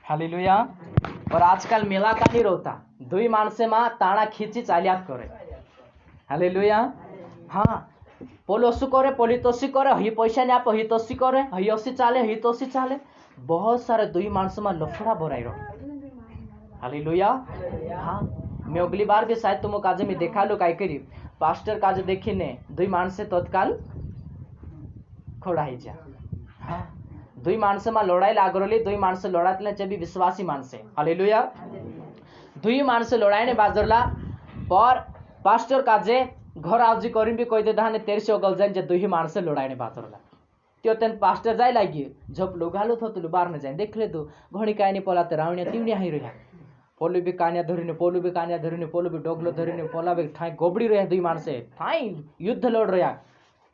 Hallelujah. और आजकल मेला का नहीं रहता, दुई माणसे मा ताणा खींची चालियात करे। हालेलुया। हाँ, पोलो असु करे, पोली तोसी करे, ही पैसा नहीं आप, ही तोसी करे, ही असी चाले, ही तोसी चाले। बहुत सारे दुई माणसों में लफड़ा भराई रहो। हालेलुया। हाँ, मैं अगली बार भी शायद तुम काजे में देखा लो काय करी पास्टर काजे देखी ने दुई माणसे तत्काल खोड़ा ही जा। हाँ, दुई माणसे में लड़ाई लागरली, दुई माणसे लढातले भी विश्वासी माणसे। हालेलुया। दुई माणसे लढाईने बाजरला पर पास्टर काजे घर आउजी करीन भी कही दे धाने तेरसे अगल जाइन जे दुई माणसे लढाईने बाजरला त्यो तेन पास्टर जाय लागी झप लुगालो थतलु बारने जाइन देखले तो घणी कायने पला ते रावण्या तिवण्या हाई रह्या। पोलु भी कान्या धरीने, पोलु भी कान्या धरीने, पोलु भी डोगलो धरीने, पोला भी ठाई गोबड़ी रह्या। दुई माणसे ठाई युद्ध लड़ रह्या।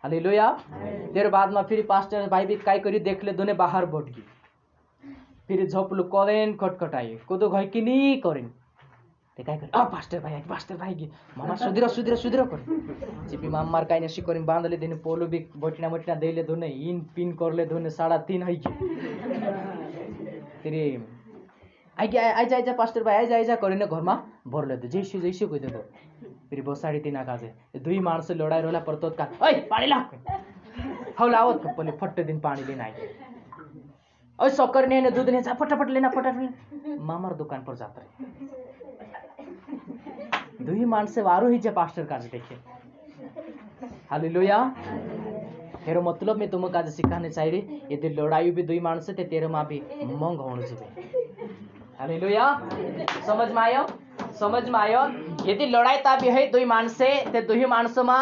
हालेलुया। तेरे बाद में फिर पास्टर भाई भी काय करी देखले दोने बाहर बोट गई। फिर झपलु करेन खटखटाई कुदो घई कि नहीं करेन ते काय करे पास्टर भाई की मामा सुधिर सुधिर सुधिर करे चिपी मामार काय नसी करेन बांधले दिने पोलो भी बटना बटना देले दोने इन पिन करले दोने 3.5 है की तेरे आइजा पास्टर भाई आइजा करेन घरमा भरले दे जैसे जैसे कहि दे फिर बसाडी तिना काजे दुई माणस लडाई रोला परतोत का ओइ पानी ला हौलावत कपले फट्टे दिन पानी लेना आई ओइ सकर ने दूध ने जा फटाफट लेना फटाफट मामार दुकान पर जाता रहे। दुई माणसे वारो ही जे पास्टर काज देखे। हालेलुया। तेरो मतलब में तुम काज सिखाने चाहिए यदि लड़ाई भी दुई माणसे ते तेरे मां भी मंग होने जुबे। हालेलुया। समझ में आयो, समझ में आयो। यदि लड़ाई ता भी है दुई माणसे ते दुई माणसों मा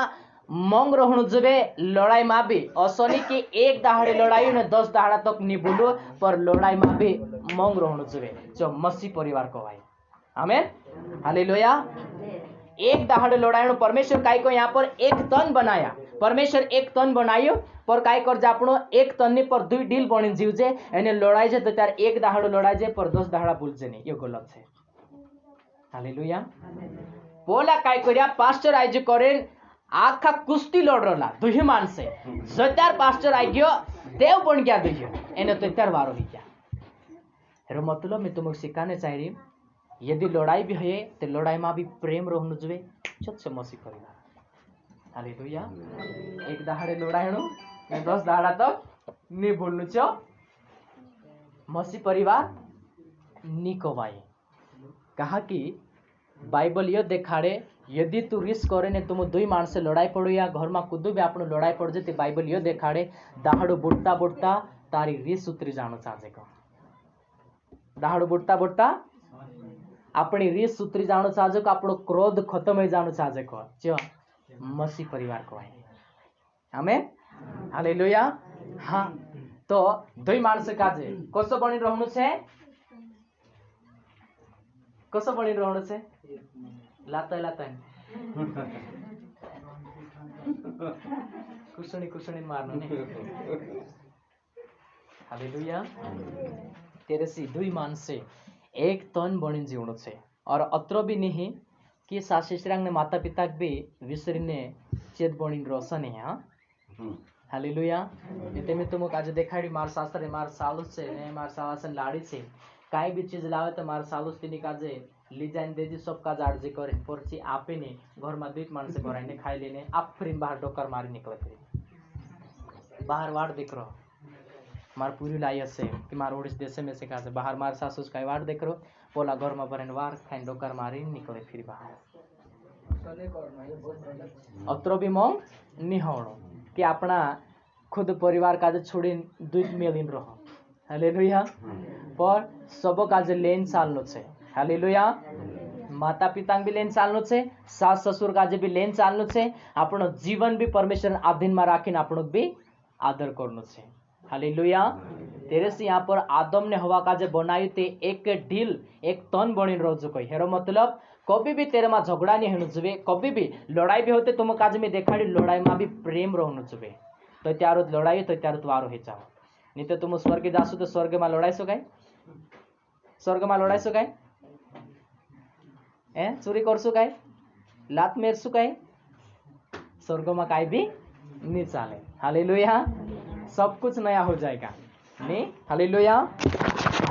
मंग रहनु जुबे लड़ाई मा भी असोनी की एक दहाड़े लड़ाई ने 10 दहाड़ा तक नहीं बोलो पर लड़ाई मा भी मंग रहनु जुबे जो मसीह परिवार को भाई। आमेन। हालेलुया। एक दहाड़े लड़ाई परमेश्वर काय को यहाँ पर एक तन बनाया। परमेश्वर एक तन बनायो पर काय कर जापणो एक तन पर दुई डील बनी जीवजे एने लड़ाई जे तो त्यार एक दहाड़ो लड़ाई जे पर 10 दहाड़ा बोलजे नहीं यो गलत है। हालेलुया। बोला काय करिया पास्टर आइज करेन आखा कुस्ती लड़ रहा दुही माणसे जत्यार पास्टर आई गयो देव बन गया दुही एने तो त्यार वारो ही गया। हेरो मतलब मैं तुमको सिखाने चाहिए यदि लड़ाई भी है तो लड़ाई में भी प्रेम रहनु जुबे छत मसीह परिवार। हालेलुया। एक दहाड़े लड़ाई नो 10 दहाड़ा तक नहीं बोलनु छ मसीह परिवार निको भाई कहा कि बाइबल यो देखाड़े यदि तू रिस करे ने तुम दुई माणस से लड़ाई पड़ो या घर में कुदू भी आपनो लड़ाई पड़ जाती बाइबल यो देखाड़े दहाड़ो बुड़ता बुड़ता तारी रिस उतरी जानो चाहेगा। दहाड़ो बुड़ता बुड़ता अपनी रिस उतरी जानो चाहेको आपनो क्रोध खत्म हो जानो चाहेको जो मसीह परिवार को है। आमेन। हालेलुया। हाँ, तो दुई माणस काजे कसो बनी रहनु छे, कसो बनी रहनु छे लाता कुसुनी मार्नु ने। हालेलुया। तेरेसी दुई माणसे एक तन बनी जीवनु छे और अत्र भी नहीं कि सासुसरांग ने माता पिता भी विसरिने चेत बनी रोशन है। हाँ, हालेलुया। इते में तुम आज देखाड़ी मार शास्त्र मार सालुस छे ने मार सावासन लाड़ी छे काई भी चीज लावे तो मार सालुस तिनी काजे लीजाइन देजी सब काज आर्जी करे परची आपे ने घर में दुई माणस भराइने खाई लेने आप फिर बाहर डोकर मारी निकले फिर बाहर वाड़ देख रहो मार पूरी लाई से कि मार ओडिस देश में से कहा बाहर मार सासुस का वाड़ देख रहो पोला घर में भरन वार खाइन डोकर मारी निकले फिर बाहर अत्रो भी मोंग नहीं होनो कि अपना खुद परिवार काज छोड़ी दुई मेलिन रहो। हालेलुया। पर सब काज लेन चाल्नु छे। हालेलुया। माता पिता भी लेन चाल्नु छे, सास ससुर काजे भी लेन चाल्नु छे, आपनो जीवन भी परमेश्वर अधीन में राखीने आपनो भी आदर करनु छे। हालेलुया। तेरे से यहाँ पर आदम ने हवा काजे बनायु ते एक ढील एक तन बनी रोजो कोई हेरो मतलब कभी भी तेरे में झगड़ा नहीं होना जुबे, कभी भी लड़ाई भी होते तुम काज में देखाड़ी लड़ाई में भी प्रेम रहनु जुबे तो त्यारो लड़ाई तो त्यारो वारो हे जाओ नहीं तो तुम स्वर्ग जासु तो स्वर्ग में लड़ाई सो गए, स्वर्ग में लड़ाई सो गए चोरी कर सो गए लात मेर सो गए स्वर्ग में काई भी नहीं चाले। हालेलुया। सब कुछ नया हो जाएगा नहीं। हालेलुया।